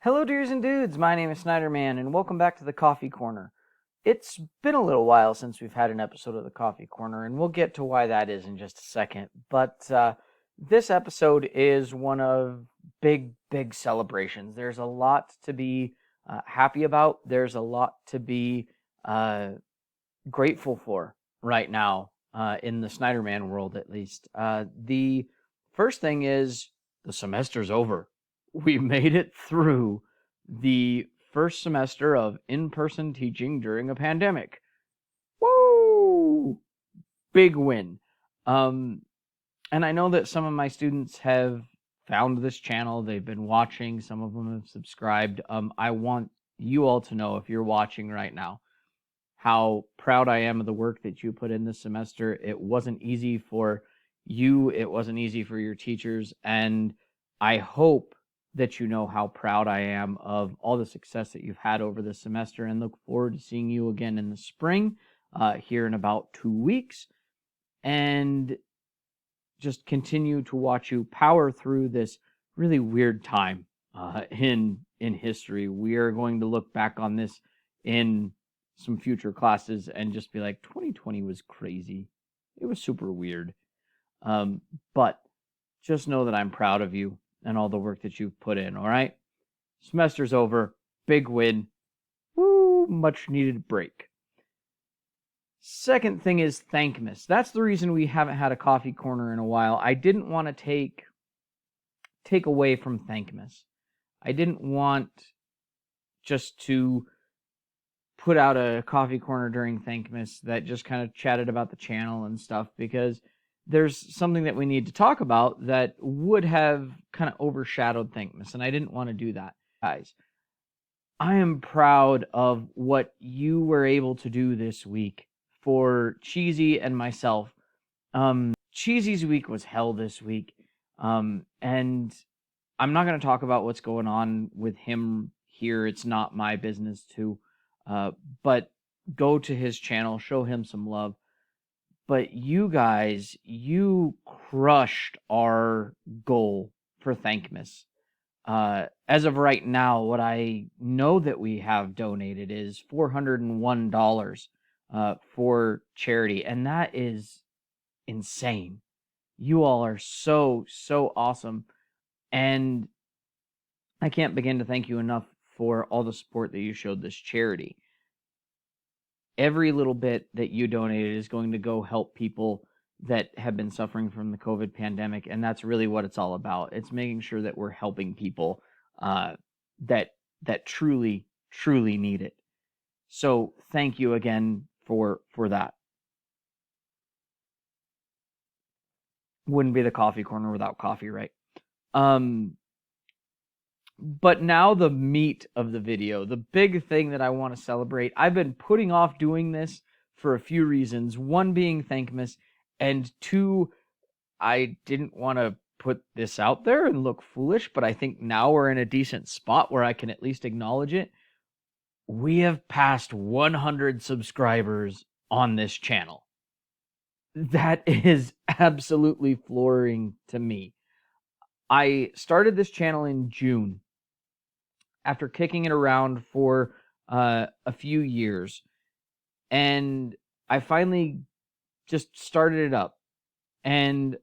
Hello, dears and dudes. My name is Snyderman, and welcome back to the Coffee Corner. It's been a little while since we've had an episode of the Coffee Corner, and we'll get to why that is in just a second. But this episode is one of big celebrations. There's a lot to be happy about. There's a lot to be grateful for right now in the Snyderman world, at least. The first thing is the semester's over. We made it through the first semester of in-person teaching during a pandemic. Woo! Big win. And I know that some of my students have found this channel. They've been watching. Some of them have subscribed. I want you all to know, if you're watching right now, how proud I am of the work that you put in this semester. It wasn't easy for you. It wasn't easy for your teachers. And I hope that you know how proud I am of all the success that you've had over this semester, and look forward to seeing you again in the spring, here in about 2 weeks, and just continue to watch you power through this really weird time in history. We are going to look back on this in some future classes and just be like, 2020 was crazy. It was super weird. But just know that I'm proud of you and all the work that you've put in, all right? Semester's over. Big win. Woo, much needed break. Second thing is Thankmas. That's the reason we haven't had a coffee corner in a while. I didn't want to take away from Thankmas. I didn't want just to put out a coffee corner during Thankmas that just kind of chatted about the channel and stuff, because there's something that we need to talk about that would have kind of overshadowed Thankmas, and I didn't want to do that. Guys, I am proud of what you were able to do this week for Cheesy and myself. Cheesy's week was hell this week, and I'm not going to talk about what's going on with him here. It's not my business to, but go to his channel, show him some love. But you guys, you crushed our goal for Thankmas. As of right now, what I know that we have donated is $401 for charity, and that is insane. You all are so awesome, and I can't begin to thank you enough for all the support that you showed this charity. Every little bit that you donated is going to go help people that have been suffering from the COVID pandemic, and that's really what it's all about. It's making sure that we're helping people that truly need it. So thank you again for that. Wouldn't be the coffee corner without coffee, right? But now the meat of the video, the big thing that I want to celebrate. I've been putting off doing this for a few reasons. One being Thankmas, and two, I didn't want to put this out there and look foolish, but I think now we're in a decent spot where I can at least acknowledge it. We have passed 100 subscribers on this channel. That is absolutely flooring to me. I started this channel in June after kicking it around for a few years, and I finally just started it up, and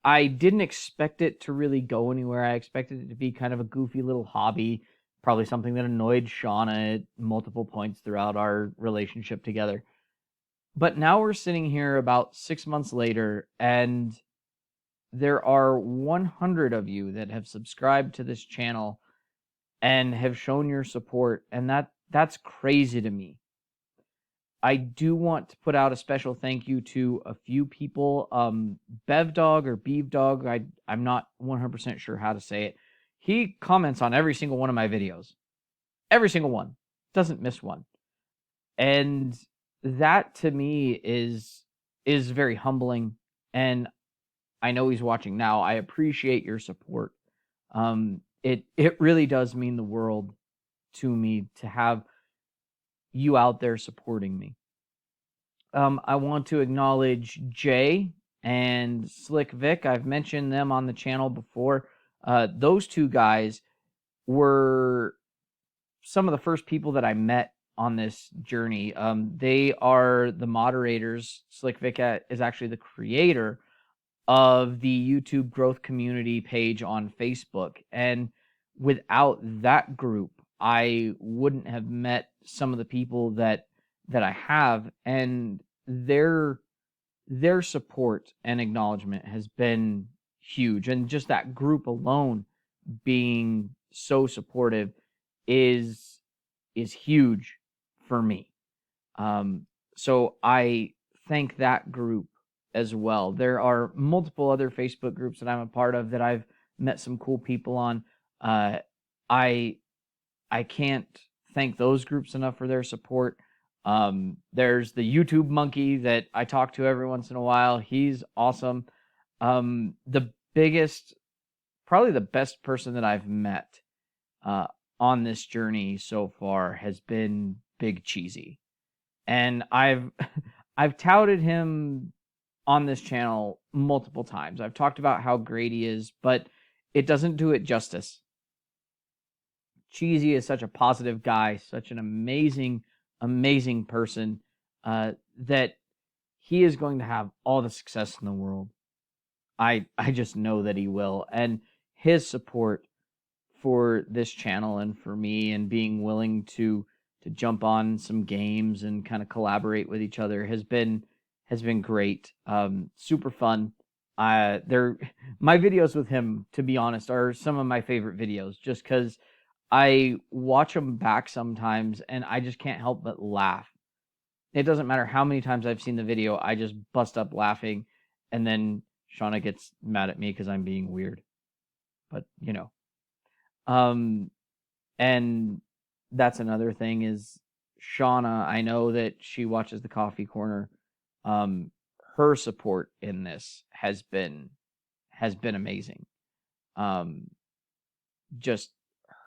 I didn't expect it to really go anywhere. I expected it to be kind of a goofy little hobby, probably something that annoyed Shauna at multiple points throughout our relationship together. But now we're sitting here about 6 months later, and there are 100 of you that have subscribed to this channel and have shown your support, and that's crazy to me. I do want to put out a special thank you to a few people. Bevdog or Beevdog, I'm not 100% sure how to say it. He comments on every single one of my videos. Every single one. Doesn't miss one. And that to me is very humbling, and I know he's watching now. I appreciate your support. It really does mean the world to me to have you out there supporting me. I want to acknowledge Jay and Slick Vic. I've mentioned them on the channel before. Those two guys were some of the first people that I met on this journey. They are the moderators. Slick Vic is actually the creator of the YouTube growth community page on Facebook. And without that group, I wouldn't have met some of the people that I have, and their support and acknowledgement has been huge. And just that group alone being so supportive is huge for me. So I thank that group as well. There are multiple other Facebook groups that I'm a part of that I've met some cool people on. I can't thank those groups enough for their support. There's the YouTube monkey that I talk to every once in a while. He's awesome. The biggest, probably the best person that I've met on this journey so far has been Big Cheesy. And I've touted him on this channel multiple times. I've talked about how great he is, but it doesn't do it justice. Cheesy is such a positive guy, such an amazing, amazing person, that he is going to have all the success in the world. I just know that he will. And his support for this channel and for me, and being willing to jump on some games and kind of collaborate with each other has been great. Super fun. My videos with him, to be honest, are some of my favorite videos, just because I watch them back sometimes and I just can't help but laugh. It doesn't matter how many times I've seen the video, I just bust up laughing, and then Shauna gets mad at me because I'm being weird. But, you know. And that's another thing is Shauna, I know that she watches the Coffee Corner. Her support in this has been amazing. Just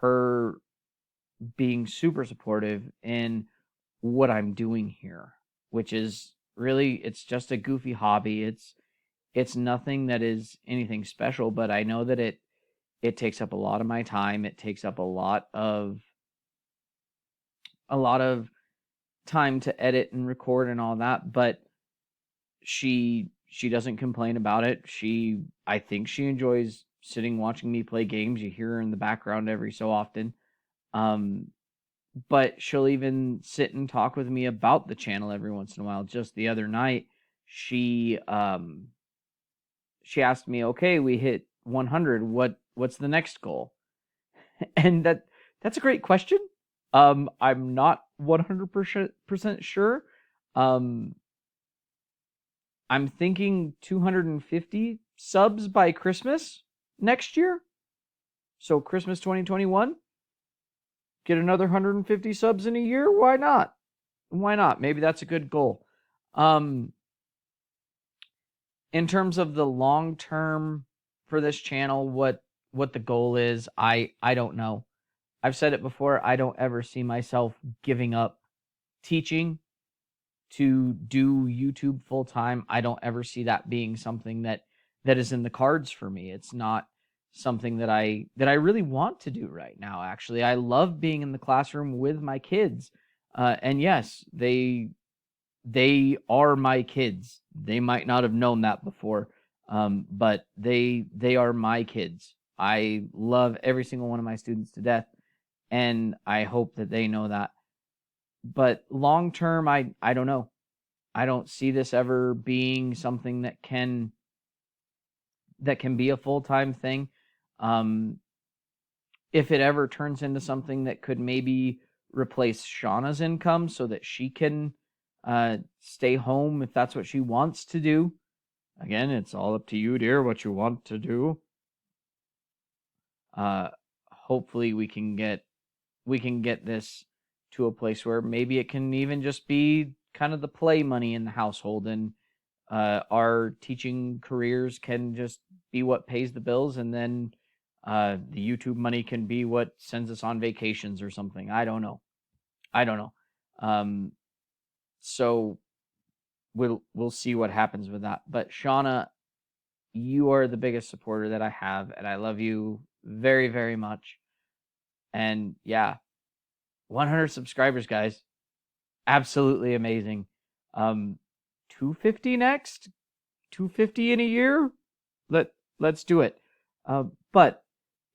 her being super supportive in what I'm doing here, which is really, it's just a goofy hobby. It's nothing that is anything special, but I know that it takes up a lot of my time. It takes up a lot of time to edit and record and all that, but she doesn't complain about it. I think she enjoys sitting watching me play games. You hear her in the background every so often. But she'll even sit and talk with me about the channel every once in a while. Just the other night, she asked me, "Okay, we hit 100. What's the next goal?" And that's a great question. I'm not 100% sure. I'm thinking 250 subs by Christmas next year. So Christmas 2021, get another 150 subs in a year. Why not? Why not? Maybe that's a good goal. In terms of the long term for this channel, what the goal is, I don't know. I've said it before, I don't ever see myself giving up teaching to do YouTube full time. I don't ever see that being something that is in the cards for me. It's not something that I really want to do right now. Actually, I love being in the classroom with my kids. And yes, they are my kids. They might not have known that before, but they are my kids. I love every single one of my students to death, and I hope that they know that. But long term, I don't know. I don't see this ever being something that can be a full-time thing. If it ever turns into something that could maybe replace Shauna's income so that she can stay home if that's what she wants to do. Again, it's all up to you, dear, what you want to do. Hopefully we can get this to a place where maybe it can even just be kind of the play money in the household, and our teaching careers can just be what pays the bills, and then the YouTube money can be what sends us on vacations or something. I don't know. So we'll see what happens with that. But Shauna, you are the biggest supporter that I have, and I love you very, very much. And yeah, 100 subscribers, guys. Absolutely amazing. 250 next? 250 in a year? Let's do it. But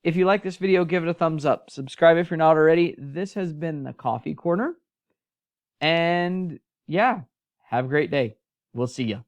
if you like this video, give it a thumbs up. Subscribe if you're not already. This has been the Coffee Corner. And yeah, have a great day. We'll see ya.